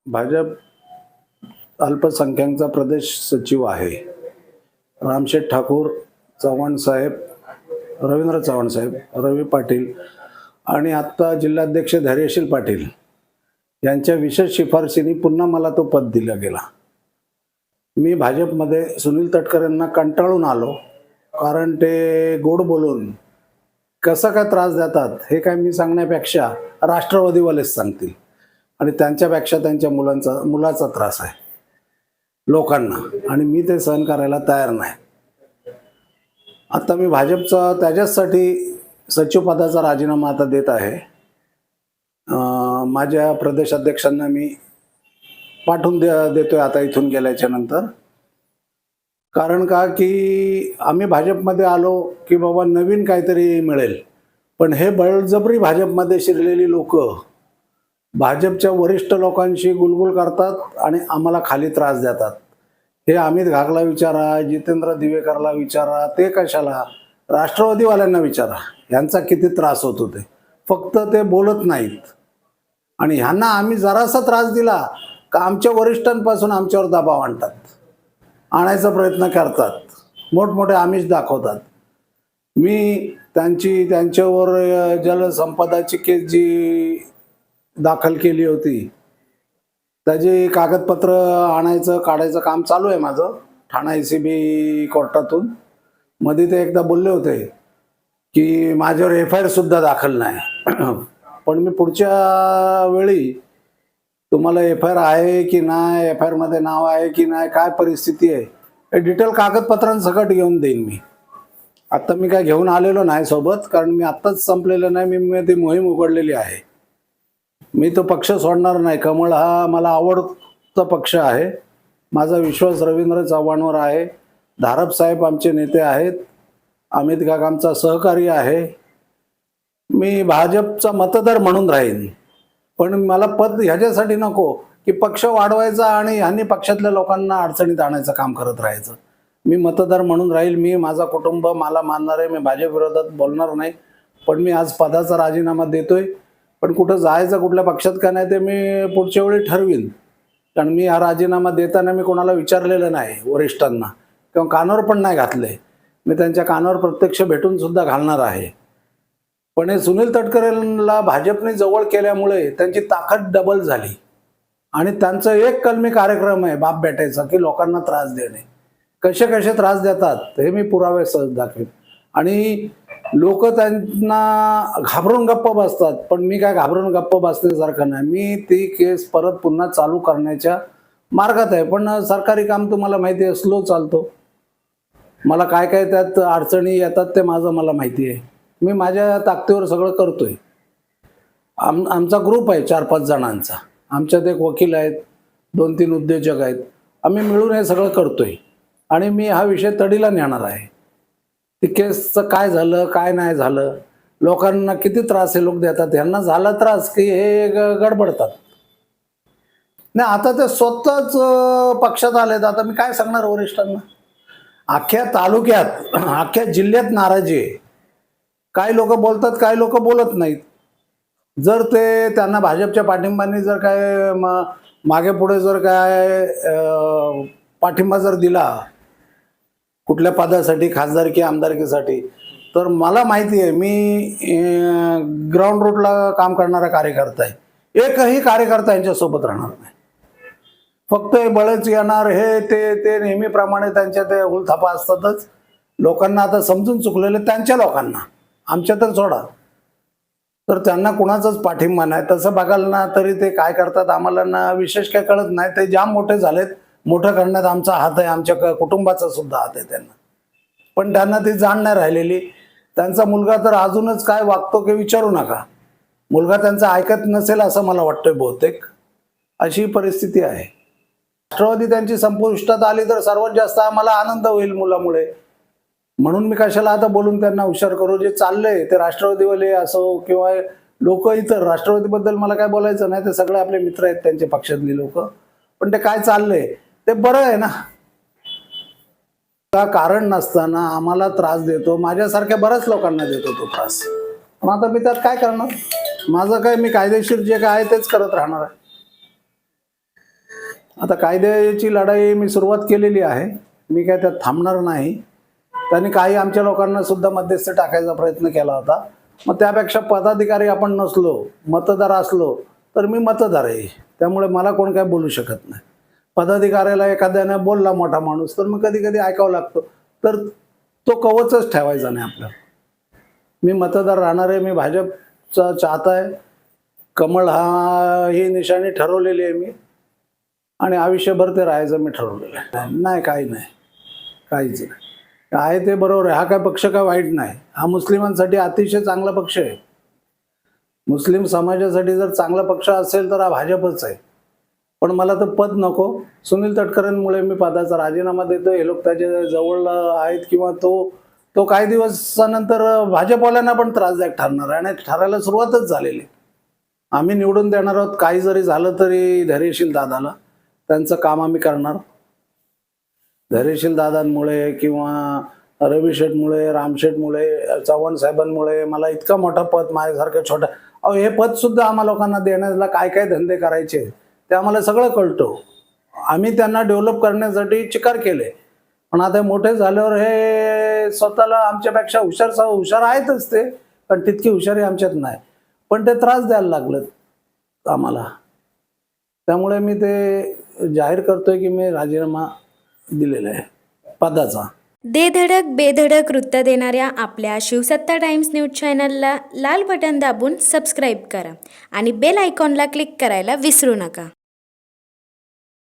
भाजप अल्पसंख्याकचा प्रदेश सचिव आहे रामशेठ ठाकूर, चव्हाण साहेब, रवींद्र चव्हाण साहेब, रवी पाटील आणि आत्ता जिल्हाध्यक्ष धैर्यशील पाटील यांच्या विशेष शिफारशीने पुन्हा मला तो पद दिला गेला। मी भाजपमध्ये सुनील तटकरे यांना कंटाळून आलो, कारण ते गोड बोलून कसं काय त्रास देतात हे काय मी सांगण्यापेक्षा राष्ट्रवादीवालेच सांगतील, आणि त्यांच्यापेक्षा त्यांच्या मुलाचा त्रास आहे लोकांना, आणि मी ते सहन करायला तयार नाही। आता मी भाजपचा त्याच्यासाठी सचिवपदाचा राजीनामा आता देत आहे। माझ्या प्रदेश अध्यक्षांना मी पाठवून देतोय आता इथून गेल्याच्या नंतर। कारण का की आम्ही भाजपमध्ये आलो की बाबा नवीन काहीतरी मिळेल, पण हे बळजबरी भाजपमध्ये शिरलेली लोक भाजपच्या वरिष्ठ लोकांशी गुलगुल करतात आणि आम्हाला खाली त्रास देतात। हे अमित घागला विचारा, जितेंद्र दिवेकरला विचारा, ते कशाला, राष्ट्रवादीवाल्यांना विचारा, यांचा किती त्रास होतो ते फक्त ते बोलत नाहीत। आणि ह्यांना आम्ही जरासा त्रास दिला का आमच्या वरिष्ठांपासून आमच्यावर दबाव आणतात, आणायचा प्रयत्न करतात, मोठमोठे आमिष दाखवतात। मी त्यांच्यावर जलसंपदाची केस जी दाखल केली होती त्याची कागदपत्र आणायचं काढायचं काम चालू आहे माझं ठाणा ACB कोर्टातून। मध्ये ते एकदा बोलले होते की माझ्यावर FIR सुद्धा दाखल नाही, पण मी पुढच्या वेळी तुम्हाला FIR आहे की नाही, FIR मध्ये नाव आहे की नाही, काय परिस्थिती आहे हे डिटेल कागदपत्रांसकट घेऊन देईन मी। आता मी काय घेऊन आलेलो नाही सोबत, कारण मी आत्ताच संपलेलं नाही, मी ती मोहीम उघडलेली आहे। मी तो पक्ष सोडणार नाही। कमळ हा मला आवडता पक्ष आहे, माझा विश्वास रवींद्र चव्हाणवर आहे, धारप साहेब आमचे नेते आहेत, अमित घाग आमचा सहकारी आहे। मी भाजपचा मतदार म्हणून राहीन, पण मला पद ह्याच्यासाठी नको की पक्ष वाढवायचा आणि ह्यांनी पक्षातल्या लोकांना अडचणीत आणायचं काम करत राहायचं। मी मतदार म्हणून राहील, मी माझा कुटुंब मला मानणार आहे, मी भाजप विरोधात बोलणार नाही। पण मी आज पदाचा राजीनामा देतोय, पण कुठं जायचं कुठल्या पक्षात का नाही ते मी पुढच्या वेळी ठरवीन। कारण मी हा राजीनामा देताना मी कोणाला विचारलेलं नाही, वरिष्ठांना किंवा कानावर पण नाही घातले, मी त्यांच्या कानावर प्रत्यक्ष भेटून सुद्धा घालणार आहे। पण हे सुनील तटकरेंना भाजपने जवळ केल्यामुळे त्यांची ताकद डबल झाली, आणि त्यांचं एक कलमी कार्यक्रम आहे बाप बेटायचा की लोकांना त्रास देणे। कसे कसे त्रास देतात हे मी पुरावे सहज दाखवेन, आणि लोक त्यांना घाबरून गप्प बसतात, पण मी काय घाबरून गप्प बसण्यासारखं नाही। मी ती केस परत पुन्हा चालू करण्याच्या मार्गात आहे, पण सरकारी काम तुम्हाला माहिती आहे स्लो चालतो, मला काय काय त्यात अडचणी येतात ते मला माहिती आहे। मी माझ्या ताकदीवर सगळं करतोय। आमचा ग्रुप आहे 4-5 जणांचा, आमच्यात एक वकील आहेत, 2-3 उद्योजक आहेत, आम्ही मिळून हे सगळं करतोय, आणि मी हा विषय तडीला नेणार आहे। ती केसचं काय झालं काय नाही झालं, लोकांना किती त्रास हे लोक देतात, यांना झाला त्रास की हे गडबडतात नाही। आता ते स्वतःच पक्षात आलेत, आता मी काय सांगणार वरिष्ठांना। अख्ख्या तालुक्यात अख्ख्या जिल्ह्यात नाराजी आहे, काही लोक बोलतात काही लोक बोलत नाहीत। जर ते त्यांना भाजपच्या पाठिंबाने जर काय मागे पुढे जर काय पाठिंबा जर दिला कुठल्या पदासाठी, खासदारकी आमदारकीसाठी, तर मला माहिती आहे मी ग्राउंड रूटला काम करणारा कार्यकर्ता आहे, एकही कार्यकर्ता यांच्यासोबत राहणार नाही। फक्त बळच येणार हे ते नेहमीप्रमाणे त्यांच्या ते उलथापा असतातच। लोकांना आता समजून चुकलेले त्यांच्या लोकांना, आमच्या तर सोडा, तर त्यांना कुणाचाच पाठिंबा नाही। तसं बघाल ना तरी ते काय करतात आम्हाला ना विशेष काय कळत नाही। ते जाम मोठे झालेत, मोठं करण्यात आमचा हात आहे, आमच्या कुटुंबाचा सुद्धा हात आहे त्यांना, पण त्यांना ती जाण नाही राहिलेली। त्यांचा मुलगा तर अजूनच काय वागतो की विचारू नका, मुलगा त्यांचा ऐकत नसेल असं मला वाटतंय बहुतेक, अशी परिस्थिती आहे। राष्ट्रवादी त्यांची संपुष्टात आली तर सर्वात जास्त आम्हाला आनंद होईल मुलामुळे, म्हणून मी कशाला आता बोलून त्यांना हुशार करू। जे चाललंय ते राष्ट्रवादीवाले असो किंवा लोक इतर, राष्ट्रवादीबद्दल मला काय बोलायचं नाही, ते सगळे आपले मित्र आहेत त्यांच्या पक्षातली लोक, पण ते काय चाललंय ते बरं आहे ना। का कारण नसताना आम्हाला त्रास देतो, माझ्यासारख्या बऱ्याच लोकांना देतो तो त्रास, पण आता मी त्यात काय करणार, माझं काय, मी कायदेशीर जे काय आहे तेच करत राहणार आहे। आता कायद्याची लढाई मी सुरुवात केलेली आहे, मी काय त्यात थांबणार नाही. त्यांनी काही आमच्या लोकांना सुद्धा मध्यस्थी टाकायचा प्रयत्न केला होता. मग त्यापेक्षा पदाधिकारी आपण नसलो, मतदार असलो तर मी मतदार आहे, त्यामुळे मला कोण काय बोलू शकत नाही. पदाधिकाऱ्याला एखाद्याने बोलला मोठा माणूस तर मग कधी कधी ऐकावं लागतं, तर तो कवचच ठेवायचा नाही आपल्याला. मी मतदार राहणार आहे, मी भाजपचा चाहता आहे. कमळ ही निशाणी ठरवलेली आहे मी, आणि आयुष्यभर ते राहायचं मी ठरवलेलं आहे. नाही, काही नाही, काहीच नाही. आहे ते बरोबर आहे. हा काय पक्ष काय वाईट नाही, हा मुस्लिमांसाठी अतिशय चांगला पक्ष आहे. मुस्लिम समाजासाठी जर चांगला पक्ष असेल तर हा भाजपच आहे. पण मला तर पद नको. सुनील तटकरेंमुळे मी पदाचा राजीनामा देतो. हे लोक त्याच्या जवळ आहेत, किंवा तो काही दिवसानंतर भाजपवाल्यांना पण त्रासदायक ठरणार आहे, आणि ठरायला सुरुवातच झालेली. आम्ही निवडून देणार आहोत, काही जरी झालं तरी धैर्यशील दादाला. त्यांचं काम आम्ही करणार. धैर्यशील दादांमुळे किंवा रवी शेठमुळे, राम शेठमुळे, चव्हाण साहेबांमुळे मला इतका मोठा पद, माझ्यासारखं छोटा, हे पद सुद्धा आम्हा लोकांना देण्याला काय काय धंदे करायचे ते आम्हाला सगळं कळतं. आम्ही त्यांना डेव्हलप करण्यासाठी चिकार केले. पण आता मोठे झाल्यावर हे स्वतःला आमच्यापेक्षा हुशार आहेतच ते, पण तितकी हुशारी आमच्यात नाही. पण ते त्रास द्यायला लागलं आम्हाला. त्यामुळे मी ते जाहीर करतोय की मी राजीनामा दिलेला आहे पदाचा. दे धडक बेधडक वृत्त देणाऱ्या आपल्या शिवसत्ता टाइम्स न्यूज चॅनलला लाल बटन दाबून सबस्क्राईब करा आणि बेल आयकॉनला क्लिक करायला विसरू नका.